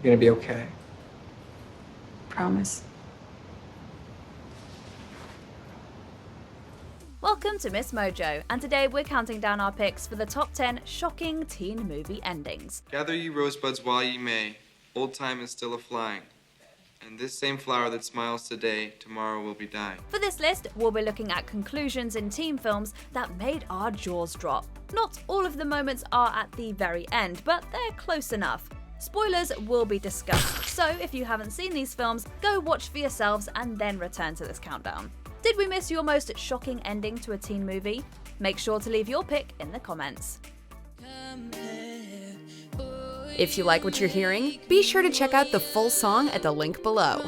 You're gonna be okay. Promise. Welcome to MsMojo, and today we're counting down our picks for the top 10 shocking teen movie endings. Gather ye rosebuds while ye may, old time is still a-flying. And this same flower that smiles today, tomorrow will be dying. For this list, we'll be looking at conclusions in teen films that made our jaws drop. Not all of the moments are at the very end, but they're close enough. Spoilers will be discussed, so if you haven't seen these films, go watch for yourselves and then return to this countdown. Did we miss your most shocking ending to a teen movie? Make sure to leave your pick in the comments. If you like what you're hearing, be sure to check out the full song at the link below.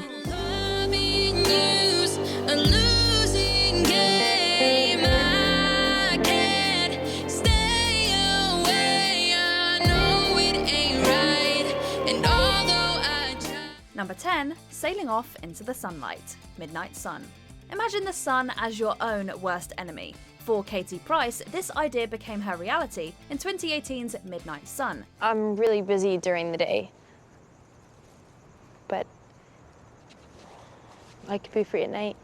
Number 10, Sailing Off into the Sunlight, Midnight Sun. Imagine the sun as your own worst enemy. For Katie Price, this idea became her reality in 2018's Midnight Sun. I'm really busy during the day, but I could be free at night.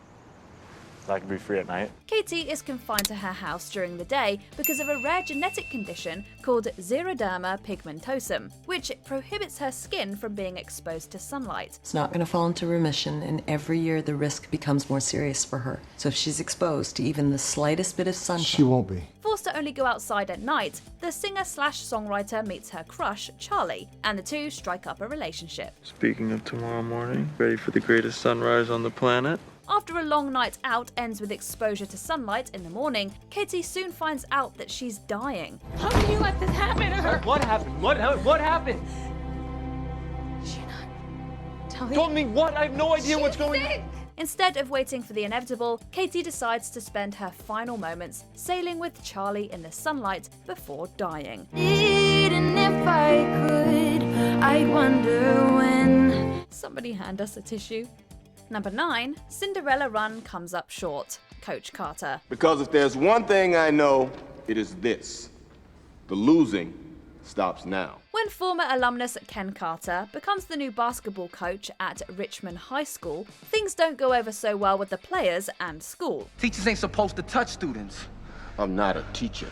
I could be free at night. Katie is confined to her house during the day because of a rare genetic condition called xeroderma pigmentosum, which prohibits her skin from being exposed to sunlight. It's not going to fall into remission, and every year the risk becomes more serious for her. So if she's exposed to even the slightest bit of sunshine... She won't be. Forced to only go outside at night, the singer-slash-songwriter meets her crush, Charlie, and the two strike up a relationship. Speaking of tomorrow morning, ready for the greatest sunrise on the planet? After a long night out ends with exposure to sunlight in the morning, Katie soon finds out that she's dying. How can you let this happen to her? What happened? What happened? She not tell me. Told me what? I have no idea what's going on. Instead of waiting for the inevitable, Katie decides to spend her final moments sailing with Charlie in the sunlight before dying. Even if I could, I'd wonder when. Somebody hand us a tissue. Number 9, Cinderella Run comes up short, Coach Carter. Because if there's one thing I know, it is this: the losing stops now. When former alumnus Ken Carter becomes the new basketball coach at Richmond High School, things don't go over so well with the players and school. Teachers ain't supposed to touch students. I'm not a teacher.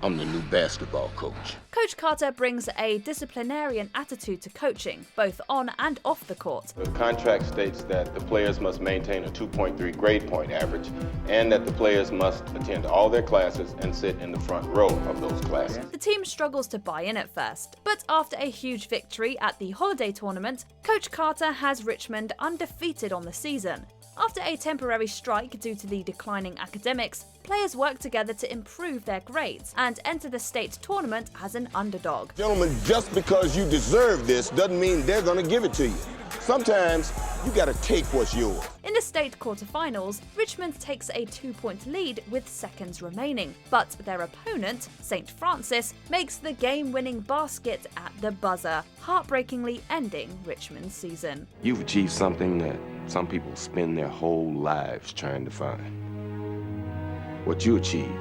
I'm the new basketball coach. Coach Carter brings a disciplinarian attitude to coaching, both on and off the court. The contract states that the players must maintain a 2.3 grade point average and that the players must attend all their classes and sit in the front row of those classes. The team struggles to buy in at first, but after a huge victory at the holiday tournament, Coach Carter has Richmond undefeated on the season. After a temporary strike due to the declining academics, players work together to improve their grades and enter the state tournament as an underdog. Gentlemen, just because you deserve this doesn't mean they're gonna give it to you. Sometimes you gotta take what's yours. In the state quarterfinals, Richmond takes a 2-point lead with seconds remaining, but their opponent, St. Francis, makes the game-winning basket at the buzzer, heartbreakingly ending Richmond's season. You've achieved something that some people spend their whole lives trying to find. What you achieved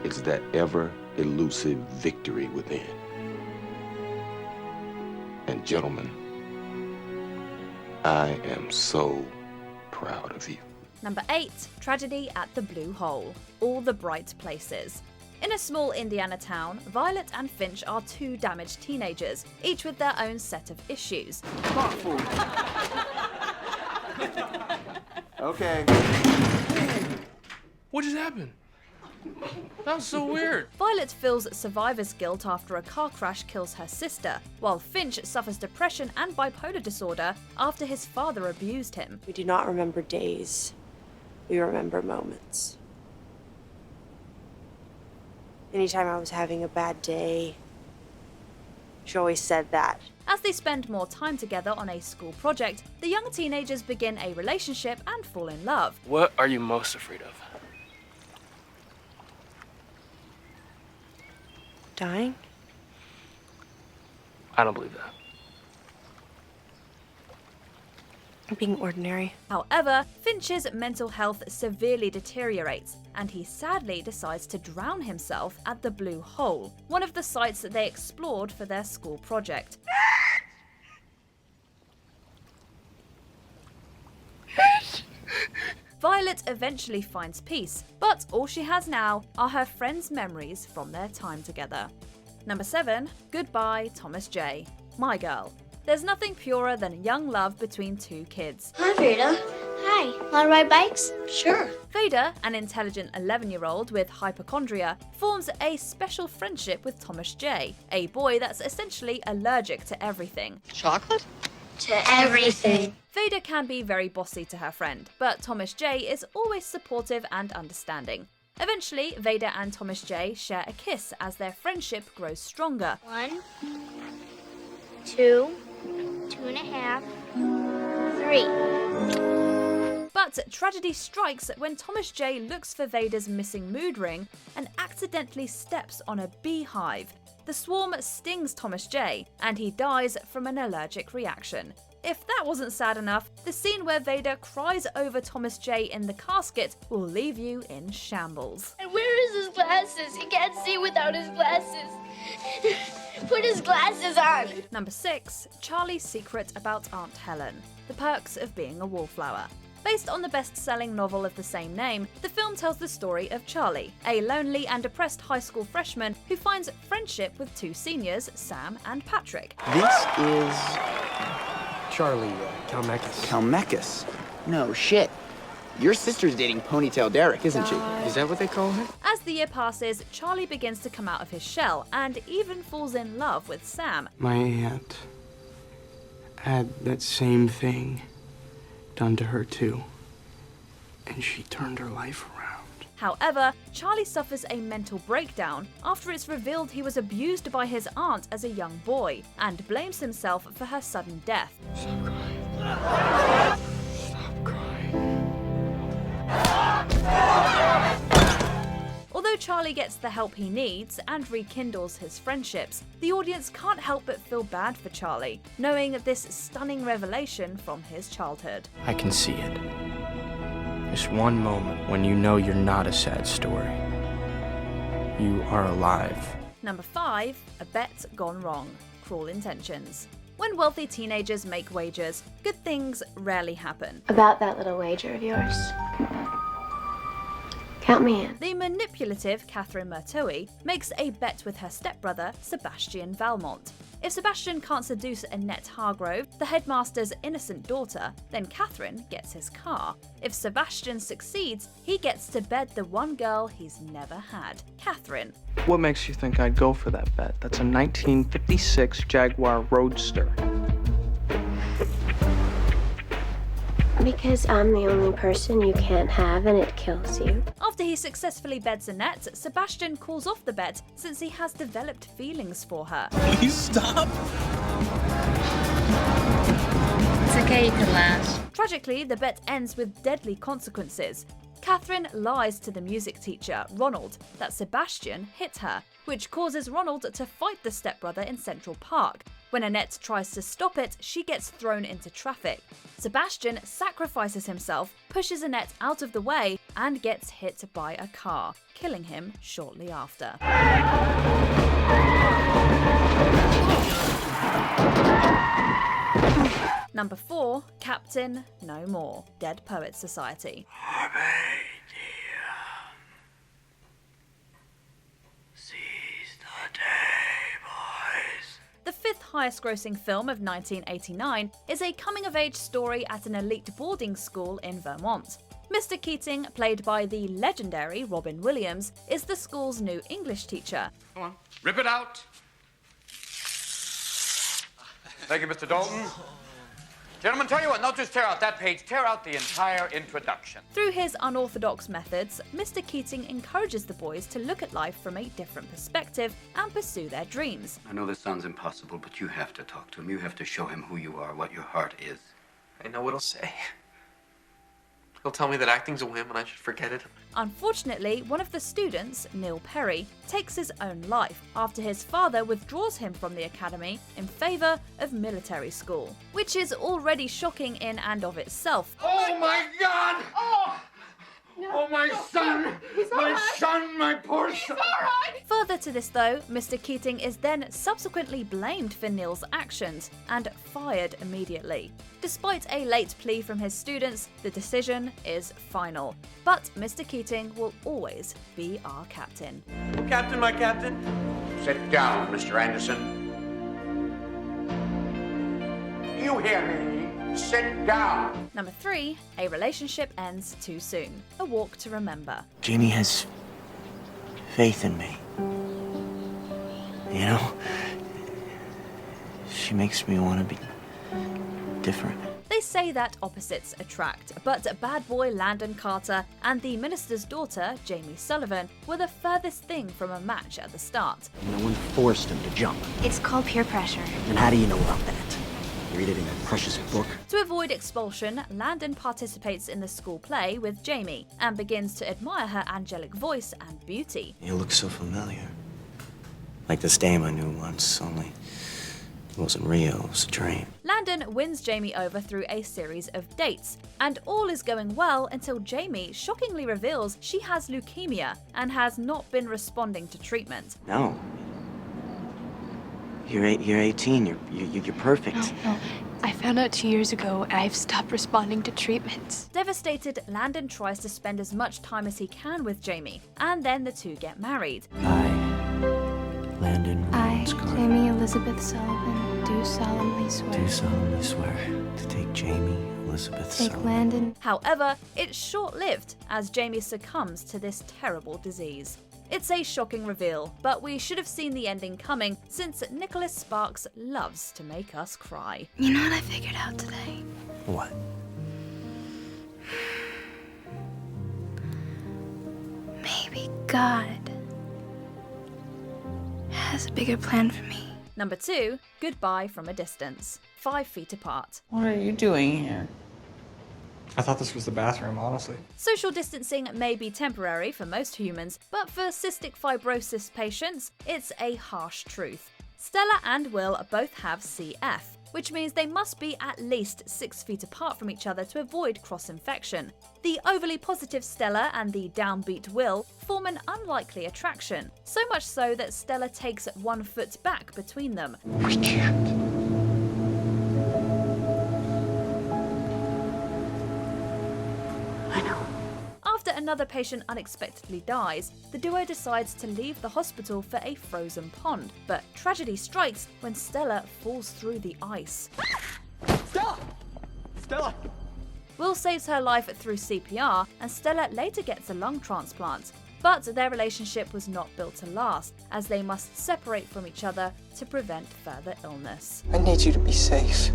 is that ever-elusive victory within. And gentlemen, I am so proud of you. Number 8, Tragedy at the Blue Hole, All the Bright Places. In a small Indiana town, Violet and Finch are two damaged teenagers, each with their own set of issues. Okay. What just happened? That was so weird. Violet feels survivor's guilt after a car crash kills her sister, while Finch suffers depression and bipolar disorder after his father abused him. We do not remember days. We remember moments. Anytime I was having a bad day, she always said that. As they spend more time together on a school project, the young teenagers begin a relationship and fall in love. What are you most afraid of? Dying? I don't believe that. Being ordinary. However, Finch's mental health severely deteriorates, and he sadly decides to drown himself at the Blue Hole, one of the sites that they explored for their school project. Violet eventually finds peace, but all she has now are her friends' memories from their time together. Number 7. Goodbye, Thomas J. My Girl. There's nothing purer than young love between two kids. Hi, Veda. Hi. Wanna ride bikes? Sure. Veda, an intelligent 11-year-old with hypochondria, forms a special friendship with Thomas J., a boy that's essentially allergic to everything. Chocolate? To everything. Veda can be very bossy to her friend, but Thomas J. is always supportive and understanding. Eventually, Veda and Thomas J. share a kiss as their friendship grows stronger. 1, 2, 2.5, 3. But tragedy strikes when Thomas J. looks for Veda's missing mood ring and accidentally steps on a beehive. The swarm stings Thomas J., and he dies from an allergic reaction. If that wasn't sad enough, the scene where Veda cries over Thomas J. in the casket will leave you in shambles. And where is his glasses? He can't see without his glasses. Put his glasses on. Number 6. Charlie's Secret About Aunt Helen. The Perks of Being a Wallflower. Based on the best-selling novel of the same name, the film tells the story of Charlie, a lonely and depressed high school freshman who finds friendship with two seniors, Sam and Patrick. This is Charlie Kalmekis. Kalmekis? No shit. Your sister's dating Ponytail Derek, isn't she? Is that what they call her? As the year passes, Charlie begins to come out of his shell and even falls in love with Sam. My aunt had that same thing done to her too, and she turned her life around. However, Charlie suffers a mental breakdown after it's revealed he was abused by his aunt as a young boy and blames himself for her sudden death. Stop crying. Stop crying. Although Charlie gets the help he needs and rekindles his friendships, the audience can't help but feel bad for Charlie, knowing this stunning revelation from his childhood. I can see it. This one moment when you know you're not a sad story. You are alive. Number 5. A Bet Gone Wrong. Cruel Intentions. When wealthy teenagers make wagers, good things rarely happen. About that little wager of yours. Count me in. The manipulative Catherine Murtoe makes a bet with her stepbrother, Sebastian Valmont. If Sebastian can't seduce Annette Hargrove, the headmaster's innocent daughter, then Catherine gets his car. If Sebastian succeeds, he gets to bed the one girl he's never had, Catherine. What makes you think I'd go for that bet? That's a 1956 Jaguar Roadster. Because I'm the only person you can't have and it kills you. After he successfully beds Annette, Sebastian calls off the bet since he has developed feelings for her. Please stop! It's okay, you can laugh. Tragically, the bet ends with deadly consequences. Catherine lies to the music teacher, Ronald, that Sebastian hit her, which causes Ronald to fight the stepbrother in Central Park. When Annette tries to stop it, she gets thrown into traffic. Sebastian sacrifices himself, pushes Annette out of the way, and gets hit by a car, killing him shortly after. Number 4. Captain No More. Dead Poets Society. The 5th highest grossing film of 1989 is a coming-of-age story at an elite boarding school in Vermont. Mr. Keating, played by the legendary Robin Williams, is the school's new English teacher. Come on, rip it out. Thank you, Mr. Dalton. Gentlemen, tell you what, not just tear out that page, tear out the entire introduction. Through his unorthodox methods, Mr. Keating encourages the boys to look at life from a different perspective and pursue their dreams. I know this sounds impossible, but you have to talk to him. You have to show him who you are, what your heart is. I know what he'll say. He'll tell me that acting's a whim and I should forget it. Unfortunately, one of the students, Neil Perry, takes his own life after his father withdraws him from the academy in favour of military school, which is already shocking in and of itself. Oh my God! Oh! Oh, my son! My son, my poor son! Further to this though, Mr. Keating is then subsequently blamed for Neil's actions and fired immediately. Despite a late plea from his students, the decision is final. But Mr. Keating will always be our captain. Captain, my captain. Sit down, Mr. Anderson. You hear me? Sit down. Number 3, a relationship ends too soon. A walk to remember. Jamie has faith in me. You know? She makes me want to be different. They say that opposites attract, but bad boy Landon Carter and the minister's daughter, Jamie Sullivan, were the furthest thing from a match at the start. No one forced him to jump. It's called peer pressure. And how do you know about that? You read it in that precious book? To avoid expulsion, Landon participates in the school play with Jamie and begins to admire her angelic voice and beauty. You look so familiar. Like this dame I knew once, only it wasn't real, it was a dream. Landon wins Jamie over through a series of dates, and all is going well until Jamie shockingly reveals she has leukemia and has not been responding to treatment. No. You're 18, you're perfect. No. I found out 2 years ago and I've stopped responding to treatments. Devastated, Landon tries to spend as much time as he can with Jamie, and then the two get married. Landon I, Carter, Jamie Elizabeth Sullivan, do solemnly swear. do solemnly swear to take Jamie Elizabeth Take Sullivan. Landon. However, it's short-lived as Jamie succumbs to this terrible disease. It's a shocking reveal, but we should have seen the ending coming since Nicholas Sparks loves to make us cry. You know what I figured out today? What? Maybe God has a bigger plan for me. Number 2, goodbye from a distance, 5 feet apart. What are you doing here? I thought this was the bathroom, honestly. Social distancing may be temporary for most humans, but for cystic fibrosis patients, it's a harsh truth. Stella and Will both have CF, which means they must be at least 6 feet apart from each other to avoid cross-infection. The overly positive Stella and the downbeat Will form an unlikely attraction, so much so that Stella takes 1 foot back between them. We can't. After another patient unexpectedly dies, the duo decides to leave the hospital for a frozen pond, but tragedy strikes when Stella falls through the ice. Stella! Stella! Will saves her life through CPR, and Stella later gets a lung transplant. But their relationship was not built to last, as they must separate from each other to prevent further illness. I need you to be safe.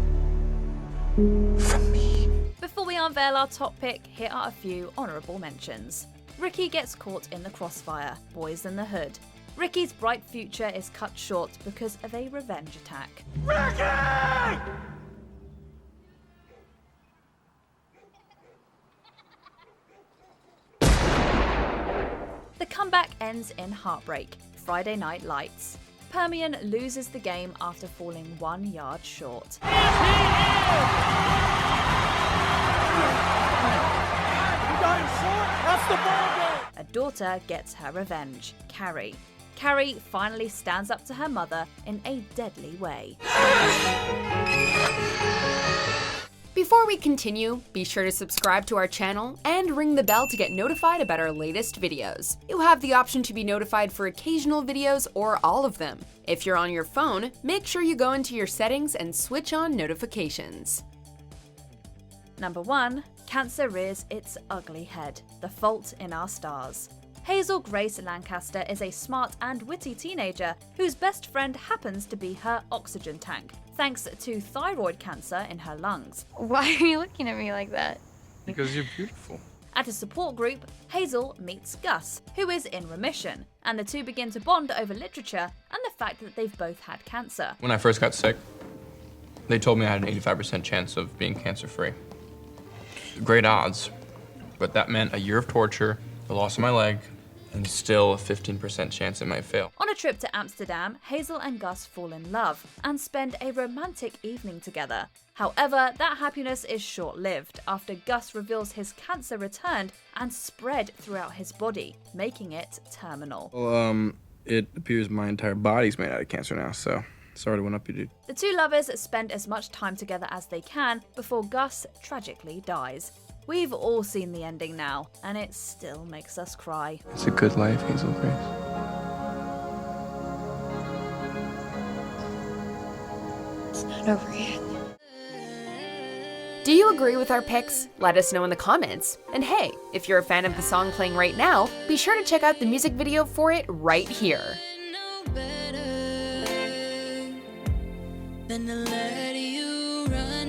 From me. Before we unveil our top pick, here are a few honourable mentions. Ricky gets caught in the crossfire, Boys in the Hood. Ricky's bright future is cut short because of a revenge attack. Ricky! The comeback ends in heartbreak. Friday Night Lights. Permian loses the game after falling 1 yard short. A daughter gets her revenge, Carrie. Carrie finally stands up to her mother in a deadly way. Before we continue, be sure to subscribe to our channel and ring the bell to get notified about our latest videos. You have the option to be notified for occasional videos or all of them. If you're on your phone, make sure you go into your settings and switch on notifications. Number 1. Cancer rears its ugly head. The Fault in Our Stars. Hazel Grace Lancaster is a smart and witty teenager whose best friend happens to be her oxygen tank, thanks to thyroid cancer in her lungs. Why are you looking at me like that? Because you're beautiful. At a support group, Hazel meets Gus, who is in remission, and the two begin to bond over literature and the fact that they've both had cancer. When I first got sick, they told me I had an 85% chance of being cancer-free. Great odds, but that meant a year of torture, the loss of my leg, and still a 15% chance it might fail. On a trip to Amsterdam, Hazel and Gus fall in love and spend a romantic evening together. However, that happiness is short-lived after Gus reveals his cancer returned and spread throughout his body, making it terminal. Well, it appears my entire body's made out of cancer now, so sorry to one up you, dude. The two lovers spend as much time together as they can before Gus tragically dies. We've all seen the ending now, and it still makes us cry. It's a good life, Hazel Grace. It's not over yet. Do you agree with our picks? Let us know in the comments. And hey, if you're a fan of the song playing right now, be sure to check out the music video for it right here. Than to let you run